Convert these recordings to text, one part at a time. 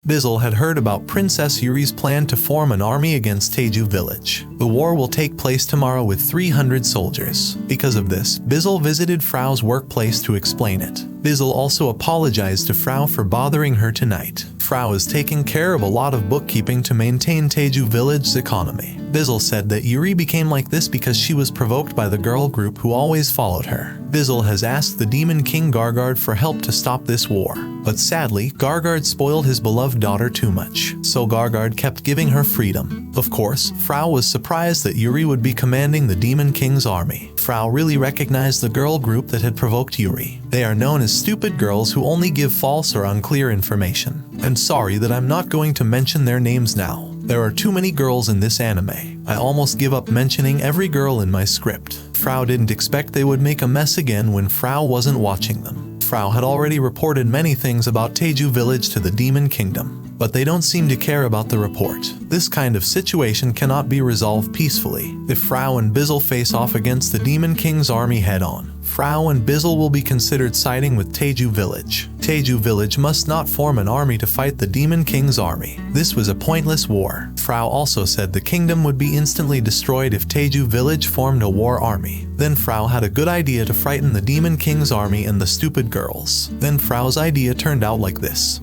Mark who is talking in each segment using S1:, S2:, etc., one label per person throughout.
S1: Bizzle had heard about Princess Yuri's plan to form an army against Teju village. The war will take place tomorrow with 300 soldiers. Because of this, Bizzle visited Frau's workplace to explain it. Bizzle also apologized to Frau for bothering her tonight. Frau is taking care of a lot of bookkeeping to maintain Teju village's economy. Bizzle said that Yuri became like this because she was provoked by the girl group who always followed her. Bizzle has asked the Demon King Gargard for help to stop this war. But sadly, Gargard spoiled his beloved daughter too much, so Gargard kept giving her freedom. Of course, Frau was surprised that Yuri would be commanding the Demon King's army. Frau really recognized the girl group that had provoked Yuri. They are known as stupid girls who only give false or unclear information. And sorry that I'm not going to mention their names now. There are too many girls in this anime. I almost give up mentioning every girl in my script. Frau didn't expect they would make a mess again when Frau wasn't watching them. Frau had already reported many things about Teju village to the Demon Kingdom, but they don't seem to care about the report. This kind of situation cannot be resolved peacefully. If Frau and Bizzle face off against the Demon King's army head-on, Frau and Bizzle will be considered siding with Teju village. Teju village must not form an army to fight the Demon King's army. This was a pointless war. Frau also said the kingdom would be instantly destroyed if Teju village formed a war army. Then Frau had a good idea to frighten the Demon King's army and the stupid girls. Then Frau's idea turned out like this.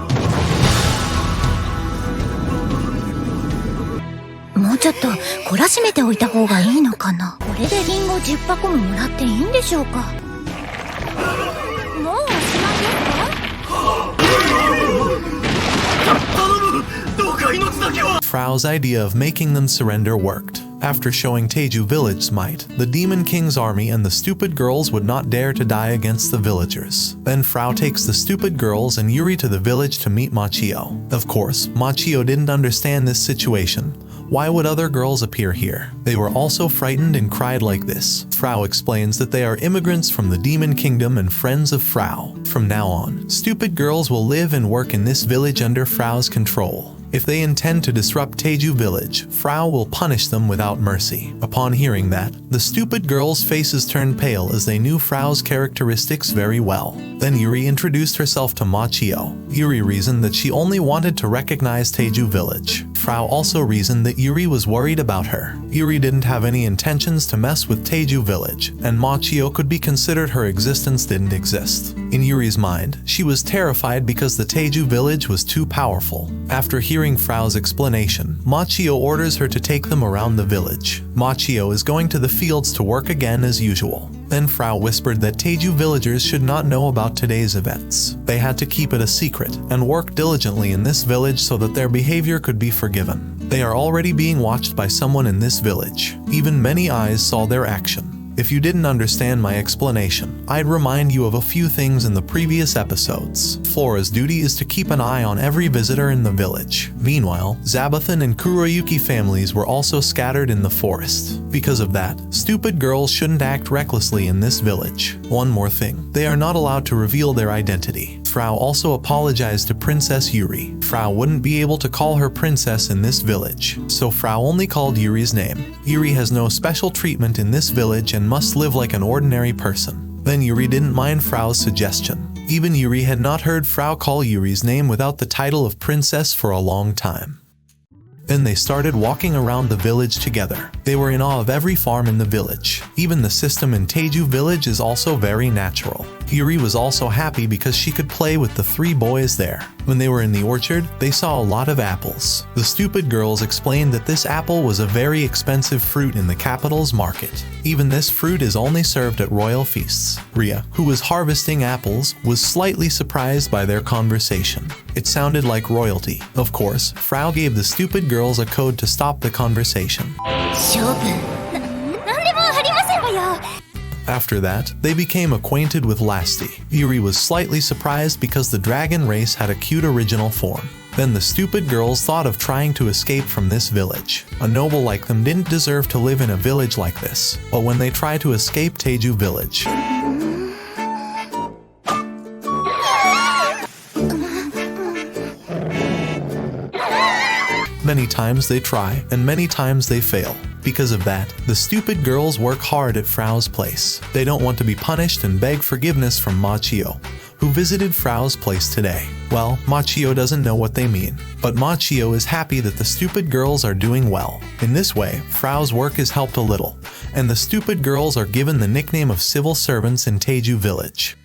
S2: もうちょっと懲らしめておいた方がいいのかな。これでリンゴ10箱ももらっていいんでしょうか。もうおしまいですか。
S1: Frau's idea of making them surrender worked. After showing Teju village's might, the Demon King's army and the stupid girls would not dare to die against the villagers. Then Frau takes the stupid girls and Yuri to the village to meet Machio. Of course, Machio didn't understand this situation. Why would other girls appear here? They were also frightened and cried like this. Frau explains that they are immigrants from the Demon Kingdom and friends of Frau. From now on, stupid girls will live and work in this village under Frau's control. If they intend to disrupt Teju village, Frau will punish them without mercy. Upon hearing that, the stupid girls' faces turned pale as they knew Frau's characteristics very well. Then Yuri introduced herself to Machio. Yuri reasoned that she only wanted to recognize Teju village. Frau also reasoned that Yuri was worried about her. Yuri didn't have any intentions to mess with Teju village, and Machio could be considered her existence didn't exist. In Yuri's mind, she was terrified because the Teju village was too powerful. After hearing Frau's explanation, Machio orders her to take them around the village. Machio is going to the fields to work again as usual. Then Frau whispered that Teju villagers should not know about today's events. They had to keep it a secret and work diligently in this village so that their behavior could be forgiven. They are already being watched by someone in this village. Even many eyes saw their action. If you didn't understand my explanation, I'd remind you of a few things in the previous episodes. Flora's duty is to keep an eye on every visitor in the village. Meanwhile, Zabathan and Kuroyuki families were also scattered in the forest. Because of that, stupid girls shouldn't act recklessly in this village. One more thing, they are not allowed to reveal their identity. Frau also apologized to Princess Yuri. Frau wouldn't be able to call her princess in this village, so Frau only called Yuri's name. Yuri has no special treatment in this village and must live like an ordinary person. Then Yuri didn't mind Frau's suggestion. Even Yuri had not heard Frau call Yuri's name without the title of princess for a long time. Then they started walking around the village together. They were in awe of every farm in the village. Even the system in Teju village is also very natural. Yuri was also happy because she could play with the 3 boys there. When they were in the orchard, they saw a lot of apples. The stupid girls explained that this apple was a very expensive fruit in the capital's market. Even this fruit is only served at royal feasts. Ria, who was harvesting apples, was slightly surprised by their conversation. It sounded like royalty. Of course, Frau gave the stupid girls a code to stop the conversation. After that, they became acquainted with Lasti. Yuri was slightly surprised because the dragon race had a cute original form. Then the stupid girls thought of trying to escape from this village. A noble like them didn't deserve to live in a village like this. But when they tried to escape Teju village, many times they try, and many times they fail. Because of that, the stupid girls work hard at Frau's place. They don't want to be punished and beg forgiveness from Machio. who visited Frau's place today. Well, Machio doesn't know what they mean, but Machio is happy that the stupid girls are doing well. In this way, Frau's work is helped a little, and the stupid girls are given the nickname of civil servants in Teju village.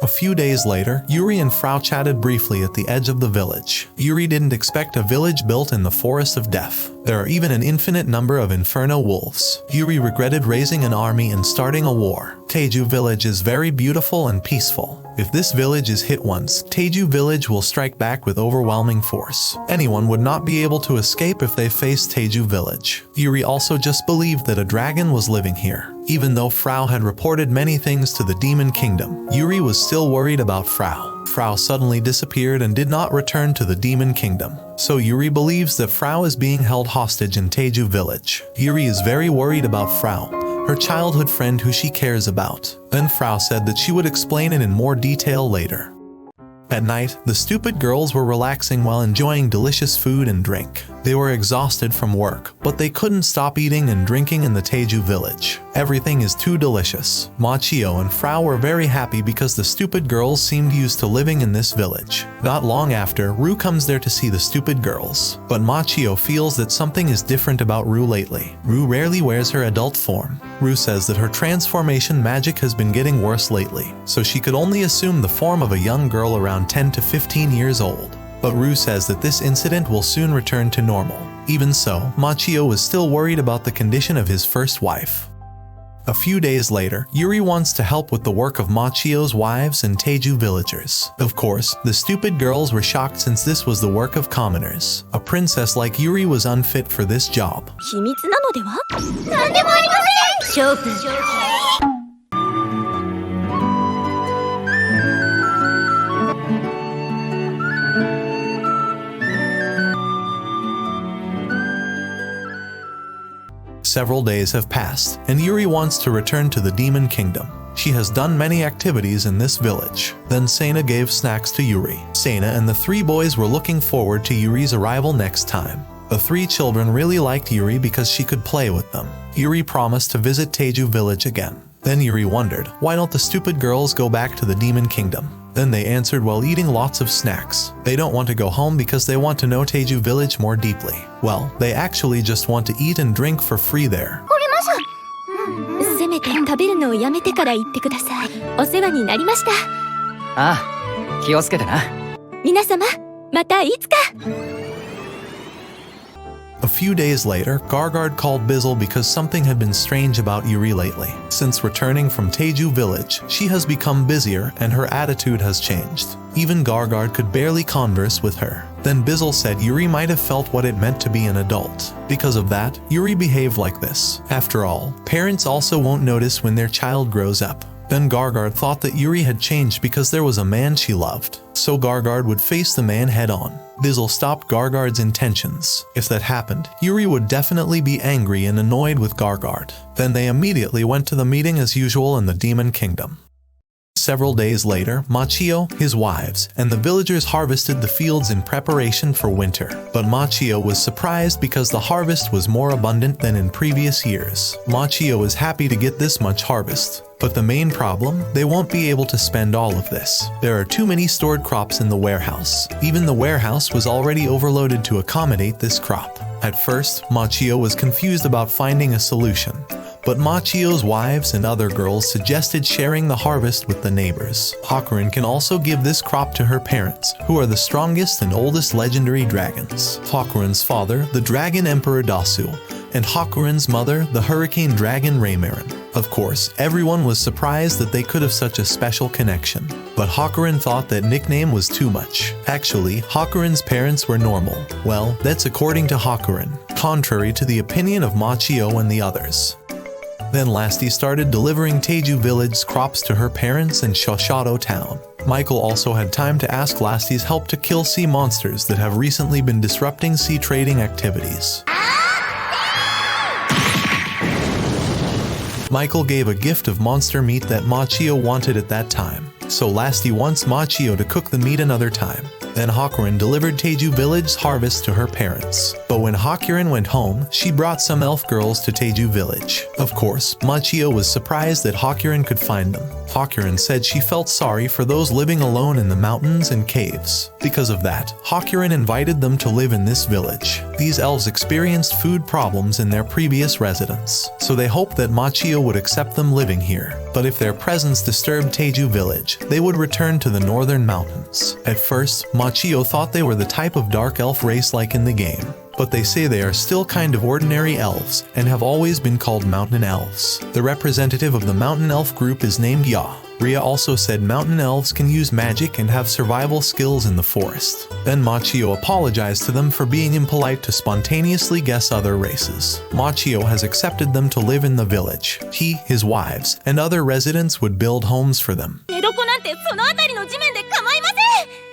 S1: A few days later, Yuri and Frau chatted briefly at the edge of the village. Yuri didn't expect a village built in the forest of death. There are even an infinite number of inferno wolves. Yuri regretted raising an army and starting a war. Teju village is very beautiful and peaceful. If this village is hit once, Teju village will strike back with overwhelming force. Anyone would not be able to escape if they faced Teju village. Yuri also just believed that a dragon was living here. Even though Frau had reported many things to the demon kingdom, Yuri was still worried about Frau. Frau suddenly disappeared and did not return to the demon kingdom. So Yuri believes that Frau is being held hostage in Teju village. Yuri is very worried about Frau, her childhood friend who she cares about. Then Frau said that she would explain it in more detail later. At night, the stupid girls were relaxing while enjoying delicious food and drink. They were exhausted from work, but they couldn't stop eating and drinking in the Teju village. Everything is too delicious. Machio and Frau were very happy because the stupid girls seemed used to living in this village. Not long after, Ru comes there to see the stupid girls. But Machio feels that something is different about Ru lately. Ru rarely wears her adult form. Ru says that her transformation magic has been getting worse lately, so she could only assume the form of a young girl around 10 to 15 years old. But Ru says that this incident will soon return to normal. Even so, Machio was still worried about the condition of his first wife. A few days later, Yuri wants to help with the work of Machio's wives and Teju villagers. Of course, the stupid girls were shocked since this was the work of commoners. A princess like Yuri was unfit for this job.
S2: 秘密なのでは？なんでもありません。勝負。
S1: Several days have passed, and Yuri wants to return to the demon kingdom. She has done many activities in this village. Then Sena gave snacks to Yuri. Sena and the three boys were looking forward to Yuri's arrival next time. The three children really liked Yuri because she could play with them. Yuri promised to visit Teju village again. Then Yuri wondered, why don't the stupid girls go back to the demon kingdom? Then they answered while eating lots of snacks. They don't want to go home because they want to know Teju village more deeply. Well, they actually just want to eat and drink for free there.
S2: せめて食べるのをやめてから言ってください。お世話になりました。
S3: ああ、気をつけてな。
S2: 皆様、またいつか。
S1: A few days later, Gargard called Bizzle because something had been strange about Yuri lately. Since returning from Teju village, she has become busier and her attitude has changed. Even Gargard could barely converse with her. Then Bizzle said Yuri might have felt what it meant to be an adult. Because of that, Yuri behaved like this. After all, parents also won't notice when their child grows up. Then Gargard thought that Yuri had changed because there was a man she loved. So Gargard would face the man head-on. Bizzle stopped Gargard's intentions. If that happened, Yuri would definitely be angry and annoyed with Gargard. Then they immediately went to the meeting as usual in the Demon Kingdom. Several days later, Machio, his wives, and the villagers harvested the fields in preparation for winter. But Machio was surprised because the harvest was more abundant than in previous years. Machio was happy to get this much harvest. But the main problem, they won't be able to spend all of this. There are too many stored crops in the warehouse. Even the warehouse was already overloaded to accommodate this crop. At first, Machio was confused about finding a solution. But Machio's wives and other girls suggested sharing the harvest with the neighbors. Hakurin can also give this crop to her parents, who are the strongest and oldest legendary dragons. Hakurin's father, the Dragon Emperor Dasu, and Hakurin's mother, the Hurricane Dragon Raymarin. Of course, everyone was surprised that they could have such a special connection. But Hakurin thought that nickname was too much. Actually, Hakurin's parents were normal. Well, that's according to Hakurin, contrary to the opinion of Machio and the others. Then Lasti started delivering Teju village crops to her parents in Shoshato town. Michael also had time to ask Lasti's help to kill sea monsters that have recently been disrupting sea trading activities. Michael gave a gift of monster meat that Machio wanted at that time, so Lasti wants Machio to cook the meat another time. Then Hakurin delivered Teju Village's harvest to her parents. But when Hakurin went home, she brought some elf girls to Teju Village. Of course, Machio was surprised that Hakurin could find them. Hakurin said she felt sorry for those living alone in the mountains and caves. Because of that, Hakurin invited them to live in this village. These elves experienced food problems in their previous residence, so they hoped that Machio would accept them living here. But if their presence disturbed Teju Village, they would return to the northern mountains. At first, Machio thought they were the type of dark elf race like in the game, but they say they are still kind of ordinary elves and have always been called mountain elves. The representative of the mountain elf group is named Ya. Ria also said mountain elves can use magic and have survival skills in the forest. Then Machio apologized to them for being impolite to spontaneously guess other races. Machio has accepted them to live in the village. He, his wives, and other residents would build homes for them.
S2: 寝床なんてその辺りの地面で構いません。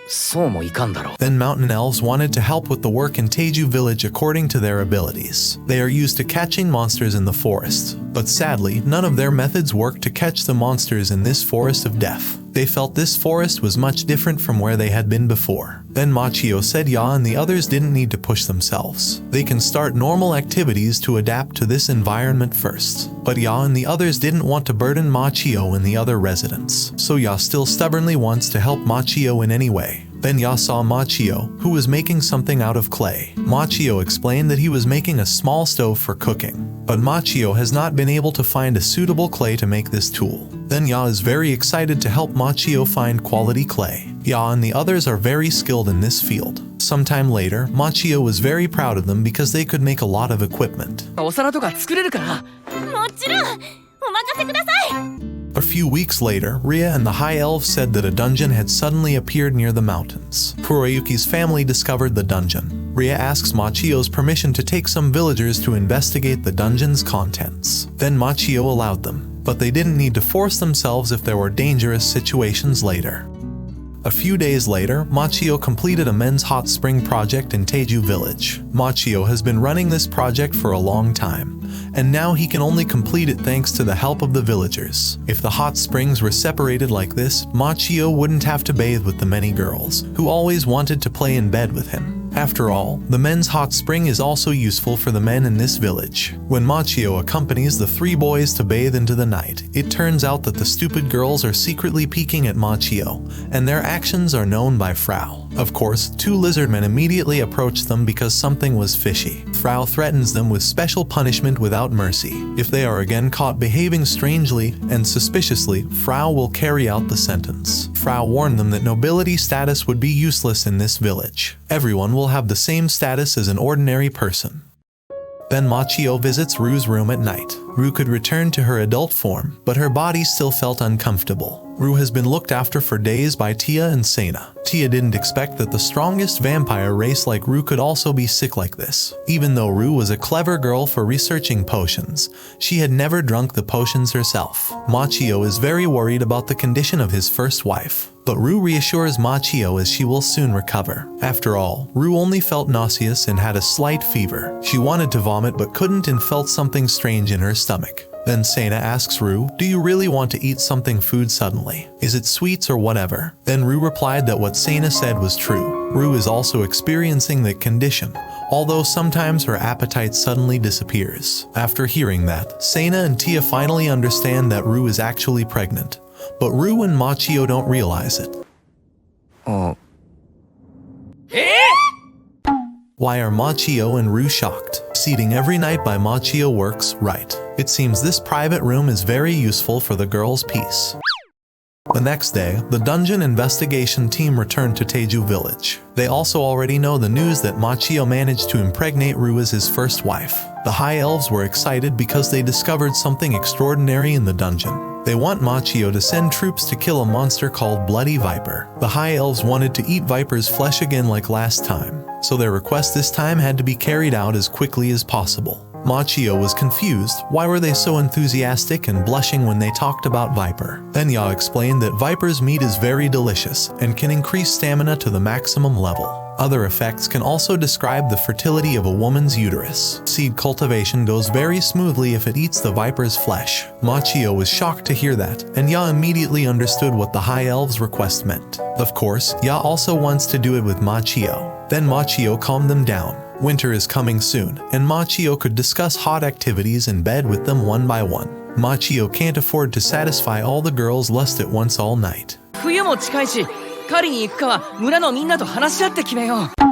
S3: そうもいかんだろう。
S1: Then mountain elves wanted to help with the work in Teju Village according to their abilities. They are used to catching monsters in the forest, but sadly, none of their methods worked to catch the monsters in this forest of death. They felt this forest was much different from where they had been before. Then Machio said Ya and the others didn't need to push themselves. They can start normal activities to adapt to this environment first. But Ya and the others didn't want to burden Machio and the other residents, so Ya still stubbornly wants to help Machio in any way. Then Ya saw Machio, who was making something out of clay. Machio explained that he was making a small stove for cooking, but Machio has not been able to find a suitable clay to make this tool. Then Ya is very excited to help Machio find quality clay. Ya and the others are very skilled in this field. Sometime later, Machio was very proud of them because they could make a lot of equipment.
S3: お皿とか作れるから。
S2: もちろんお任せください。
S1: A few weeks later, Ria and the High Elves said that a dungeon had suddenly appeared near the mountains. Kuroyuki's family discovered the dungeon. Ria asks Machio's permission to take some villagers to investigate the dungeon's contents. Then Machio allowed them, but they didn't need to force themselves if there were dangerous situations later. A few days later, Machio completed a men's hot spring project in Teju Village. Machio has been running this project for a long time, and now he can only complete it thanks to the help of the villagers. If the hot springs were separated like this, Machio wouldn't have to bathe with the many girls, who always wanted to play in bed with him. After all, the men's hot spring is also useful for the men in this village. When Machio accompanies the three boys to bathe into the night, it turns out that the stupid girls are secretly peeking at Machio, and their actions are known by Frau. Of course, two lizard men immediately approach them because something was fishy. Frau threatens them with special punishment without mercy. If they are again caught behaving strangely and suspiciously, Frau will carry out the sentence. Frau warned them that nobility status would be useless in this village. Everyone will have the same status as an ordinary person. Then Machio visits Ru's room at night. Ru could return to her adult form, but her body still felt uncomfortable. Ru has been looked after for days by Tia and Sena. Tia didn't expect that the strongest vampire race like Ru could also be sick like this. Even though Ru was a clever girl for researching potions, she had never drunk the potions herself. Machio is very worried about the condition of his first wife, but Ru reassures Machio as she will soon recover. After all, Ru only felt nauseous and had a slight fever. She wanted to vomit but couldn't and felt something strange in her stomach. Then Sena asks Ru, "Do you really want to eat something food suddenly? Is it sweets or whatever?" Then Ru replied that what Sena said was true. Ru is also experiencing that condition, although sometimes her appetite suddenly disappears. After hearing that, Sena and Tia finally understand that Ru is actually pregnant, but Ru and Machio don't realize it. Why are Machio and Ru shocked? Seating every night by Machio works right. It seems this private room is very useful for the girls' peace. The next day, the dungeon investigation team returned to Teju Village. They also already know the news that Machio managed to impregnate Ru as his first wife. The High Elves were excited because they discovered something extraordinary in the dungeon. They want Machio to send troops to kill a monster called Bloody Viper. The High Elves wanted to eat Viper's flesh again like last time, so their request this time had to be carried out as quickly as possible. Machio was confused. Why were they so enthusiastic and blushing when they talked about Viper? Then Ya explained that Viper's meat is very delicious and can increase stamina to the maximum level. Other effects can also describe the fertility of a woman's uterus. Seed cultivation goes very smoothly if it eats the viper's flesh. Machio was shocked to hear that, and Ya immediately understood what the High Elves' request meant. Of course, Ya also wants to do it with Machio. Then Machio calmed them down. Winter is coming soon, and Machio could discuss hot activities in bed with them one by one. Machio can't afford to satisfy all the girls' lust at once all night.
S3: 冬も近いし、狩りに行くかは村のみんなと話し合って決めよう。